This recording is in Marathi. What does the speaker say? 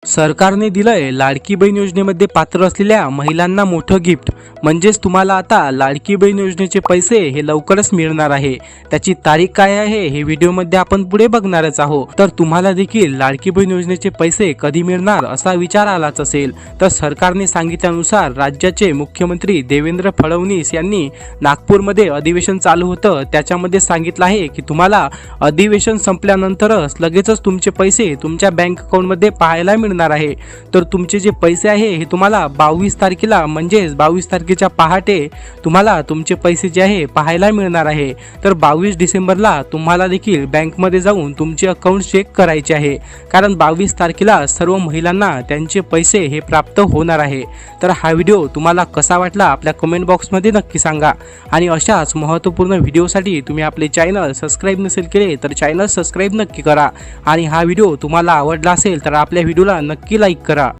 सरकारने दिलंय लाडकी बहीण योजनेमध्ये पात्र असलेल्या महिलांना मोठं गिफ्ट। म्हणजेच तुम्हाला आता लाडकी बहीण योजनेचे पैसे हे लवकरच मिळणार आहे। त्याची तारीख काय आहे हे व्हिडिओमध्ये आपण पुढे बघणारच आहोत। तर तुम्हाला देखील लाडकी बहीण योजनेचे पैसे कधी मिळणार असा विचार आलाच असेल तर सरकारने सांगितल्यानुसार राज्याचे मुख्यमंत्री देवेंद्र फडणवीस यांनी नागपूरमध्ये अधिवेशन चालू होतं त्याच्यामध्ये सांगितलं आहे की तुम्हाला अधिवेशन संपल्यानंतरच लगेचच तुमचे पैसे तुमच्या बँक अकाउंटमध्ये पाहायला मिळणार आहे। तर तुमचे जे पैसे आहे हे तुम्हाला 22 तारखेला म्हणजेच 22 तारखेच्या पहाटे तुम्हाला तुमचे पैसे जे आहे पाहायला मिळणार आहे। तर 22 डिसेंबरला तुम्हाला देखील बँकमध्ये जाऊन तुमचे अकाउंट चेक करायचे आहे, कारण 22 तारखेला सर्व महिलांना त्यांचे पैसे हे प्राप्त होणार आहे। तर हा व्हिडिओ तुम्हाला कसा वाटला आपल्या कमेंट बॉक्समध्ये नक्की सांगा आणि अशाच महत्त्वपूर्ण व्हिडिओसाठी तुम्ही आपले चॅनल सबस्क्राइब नसेल केले तर चॅनल सबस्क्राइब नक्की करा आणि हा व्हिडिओ तुम्हाला आवडला असेल तर आपल्या व्हिडिओला नक्की लाईक करा।